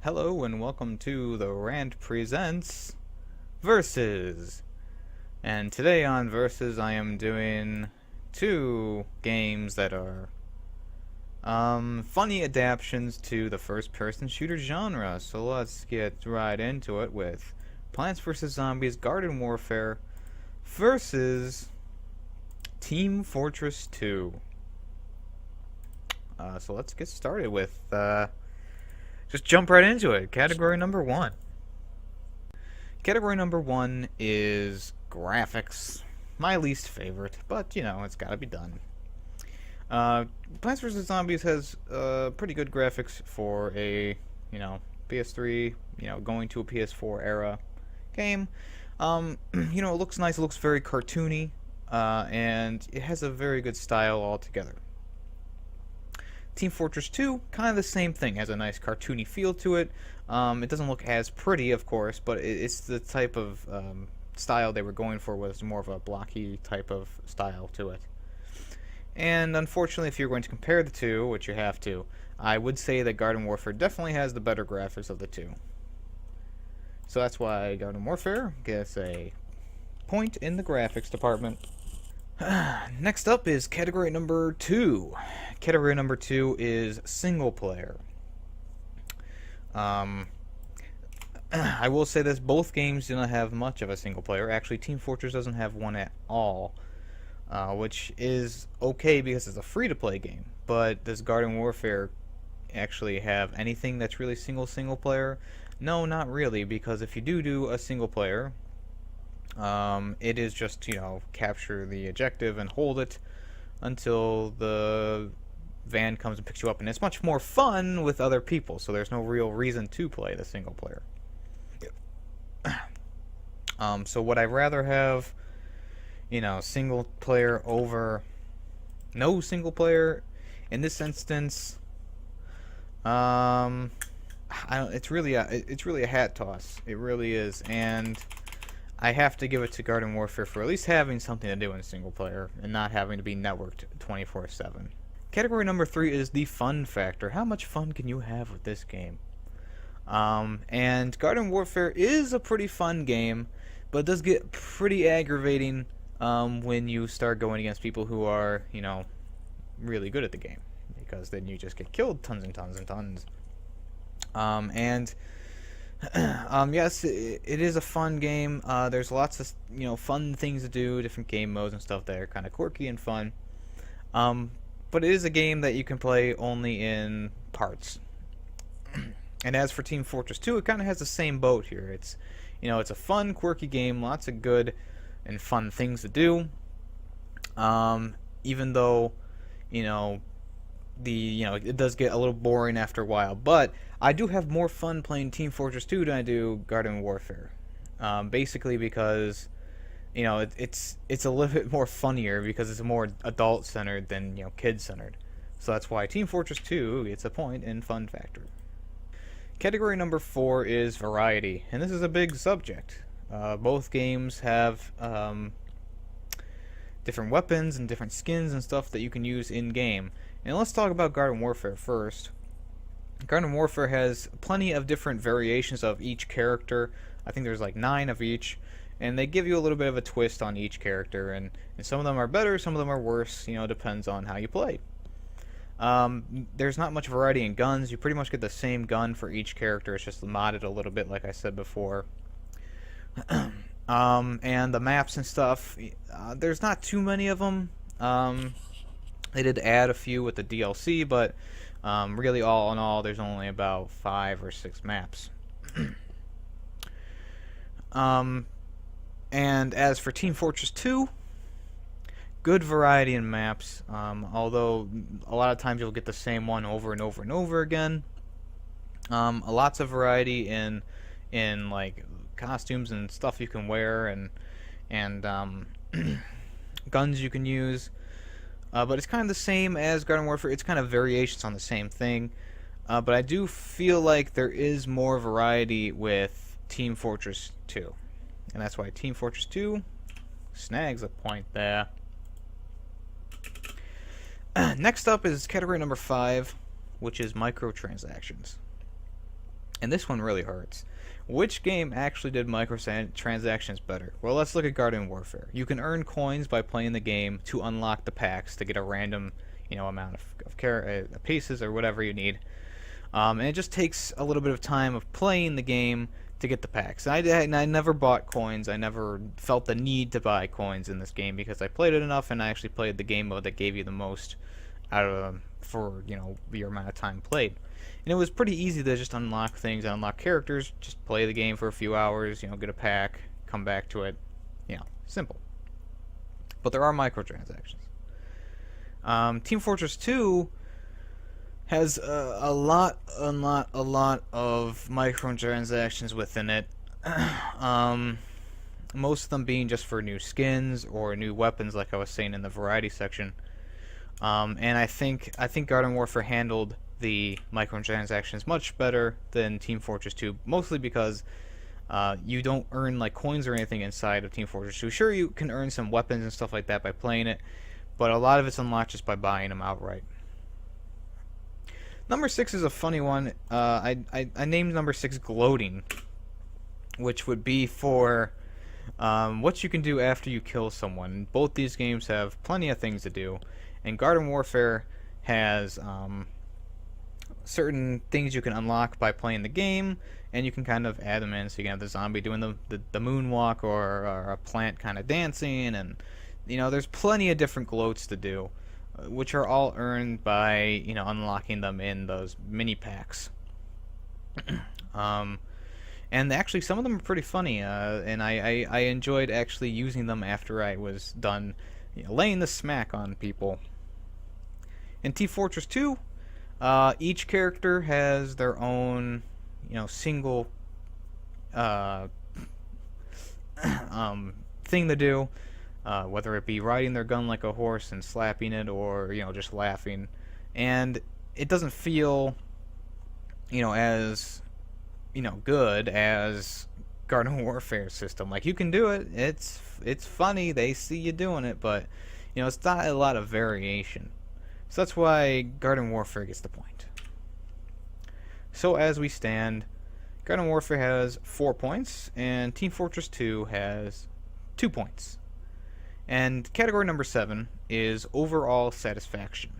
Hello and welcome to the Rant Presents Versus. And today on Versus I am doing two games that are funny adaptations to the first-person shooter genre. So let's get right into it with Plants vs. Zombies Garden Warfare versus Team Fortress 2. So let's get started with just jump right into it. Category number one. Category number one is graphics. My least favorite, but you know, it's gotta be done. Plants vs. Zombies has pretty good graphics for a, PS3, going to a PS4 era game. It looks nice, it looks very cartoony, and it has a very good style altogether. Team Fortress 2, kind of the same thing, has a nice cartoony feel to it. It doesn't look as pretty, of course, but it's the type of style they were going for, was more of a blocky type of style to it. And unfortunately, if you're going to compare the two, which you have to, I would say that Garden Warfare definitely has the better graphics of the two. So that's why Garden Warfare gets a point in the graphics department. Next up is category number two. Category number two is single player. I will say this, both games do not have much of a single player. Actually, Team Fortress doesn't have one at all, which is okay because it's a free-to-play game. But does Garden Warfare actually have anything that's really single player? No, not really, because if you do a single player, it is just, capture the objective and hold it until the van comes and picks you up, and it's much more fun with other people, so there's no real reason to play the single player. So would I rather have, single player over no single player? In this instance, it's really a hat toss. It really is, and I have to give it to Garden Warfare for at least having something to do in single player and not having to be networked 24/7. Category number three is the fun factor. How much fun can you have with this game? And Garden Warfare is a pretty fun game, but it does get pretty aggravating when you start going against people who are, really good at the game, because then you just get killed tons and tons and tons. Yes, it is a fun game. There's lots of fun things to do, different game modes and stuff that are kind of quirky and fun. But it is a game that you can play only in parts. And as for Team Fortress 2, it kind of has the same boat here. It's it's a fun, quirky game, lots of good and fun things to do. Even though it does get a little boring after a while, but I do have more fun playing Team Fortress 2 than I do Garden Warfare. Basically because it's a little bit more funnier because it's more adult centered than kid centered. So that's why Team Fortress 2 gets a point in fun factor. Category number four is variety, and this is a big subject. Both games have different weapons and different skins and stuff that you can use in game. And let's talk about Garden Warfare first. Garden Warfare has plenty of different variations of each character. I think there's like 9 of each, and they give you a little bit of a twist on each character, and some of them are better, some of them are worse, depends on how you play. There's not much variety in guns. You pretty much get the same gun for each character, it's just modded a little bit like I said before. And the maps and stuff, there's not too many of them. They did add a few with the DLC, but really all in all there's only about 5 or 6 maps. And as for Team Fortress 2, good variety in maps, although a lot of times you'll get the same one over and over and over again. Lots of variety in like costumes and stuff you can wear, and guns you can use. But it's kind of the same as Garden Warfare. It's kind of variations on the same thing. But I do feel like there is more variety with Team Fortress 2. And that's why Team Fortress 2 snags a point there. Next up is category number 5, which is microtransactions. And this one really hurts. Which game actually did microtransactions better? Well, let's look at Garden Warfare. You can earn coins by playing the game to unlock the packs to get a random, amount of pieces or whatever you need. And it just takes a little bit of time of playing the game to get the packs. And I never bought coins. I never felt the need to buy coins in this game because I played it enough, and I actually played the game mode that gave you the most out of for your amount of time played. And it was pretty easy to just unlock things and unlock characters. Just play the game for a few hours, get a pack, come back to it. Simple. But there are microtransactions. Team Fortress 2 has a lot of microtransactions within it. Most of them being just for new skins or new weapons, like I was saying in the variety section. And I think Garden Warfare handled the microtransactions much better than Team Fortress 2, mostly because you don't earn like coins or anything inside of Team Fortress 2. Sure, you can earn some weapons and stuff like that by playing it, but a lot of it's unlocked just by buying them outright. Number 6 is a funny one. I named number 6 gloating, which would be for what you can do after you kill someone. Both these games have plenty of things to do, and Garden Warfare has certain things you can unlock by playing the game, and you can kind of add them in. So you can have the zombie doing the moonwalk, or a plant kind of dancing, and there's plenty of different gloats to do, which are all earned by unlocking them in those mini packs. And actually some of them are pretty funny, and I enjoyed actually using them after I was done laying the smack on people. In Team Fortress 2, each character has their own single thing to do. Whether it be riding their gun like a horse and slapping it, or just laughing, and it doesn't feel as good as Garden Warfare system. Like, you can do it, it's funny, they see you doing it, but it's not a lot of variation. So that's why Garden Warfare gets the point. So as we stand, Garden Warfare has 4 points, and Team Fortress 2 has 2 points. And category number 7 is overall satisfaction.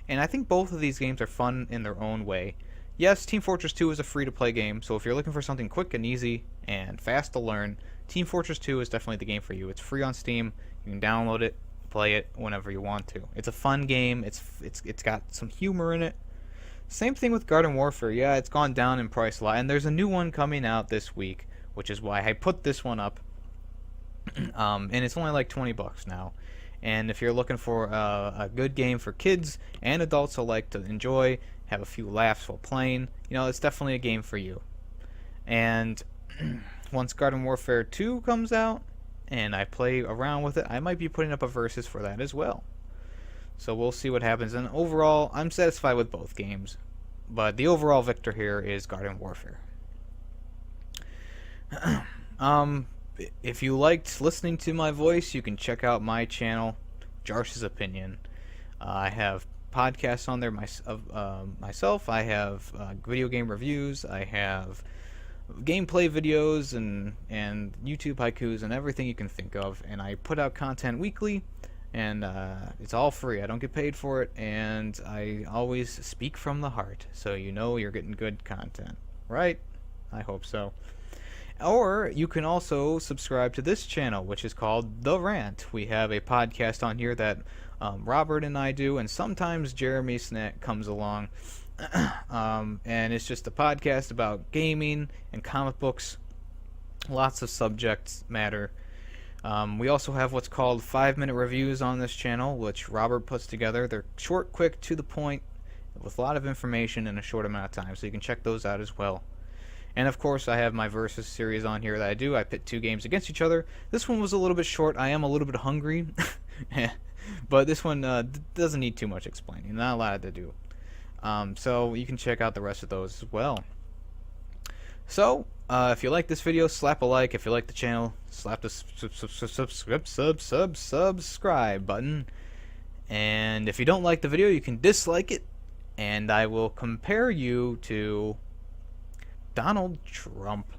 And I think both of these games are fun in their own way. Yes, Team Fortress 2 is a free-to-play game, so if you're looking for something quick and easy and fast to learn, Team Fortress 2 is definitely the game for you. It's free on Steam. You can download it, play it whenever you want to. It's a fun game. It's got some humor in it. Same thing with Garden Warfare. Yeah, it's gone down in price a lot, and there's a new one coming out this week, which is why I put this one up. And it's only like $20 now. And if you're looking for a good game for kids and adults alike to enjoy, have a few laughs while playing, it's definitely a game for you. And once Garden Warfare 2 comes out and I play around with it, I might be putting up a versus for that as well. So we'll see what happens. And overall, I'm satisfied with both games, but the overall victor here is Garden Warfare. If you liked listening to my voice, you can check out my channel, Jarsh's Opinion. I have podcasts on there myself. I have video game reviews. I have gameplay videos and YouTube haikus and everything you can think of. And I put out content weekly, and it's all free. I don't get paid for it, and I always speak from the heart, so you're getting good content, right? I hope so. Or you can also subscribe to this channel, which is called The Rant. We have a podcast on here that Robert and I do, and sometimes Jeremy Snack comes along. And it's just a podcast about gaming and comic books. Lots of subjects matter. We also have what's called 5-minute reviews on this channel, which Robert puts together. They're short, quick, to the point, with a lot of information in a short amount of time, so you can check those out as well. And of course, I have my Versus series on here that I do. I pit 2 games against each other. This one was a little bit short. I am a little bit hungry. But this one doesn't need too much explaining. Not a lot to do. So you can check out the rest of those as well. So, if you like this video, slap a like. If you like the channel, slap the subscribe button. And if you don't like the video, you can dislike it. And I will compare you to Donald Trump.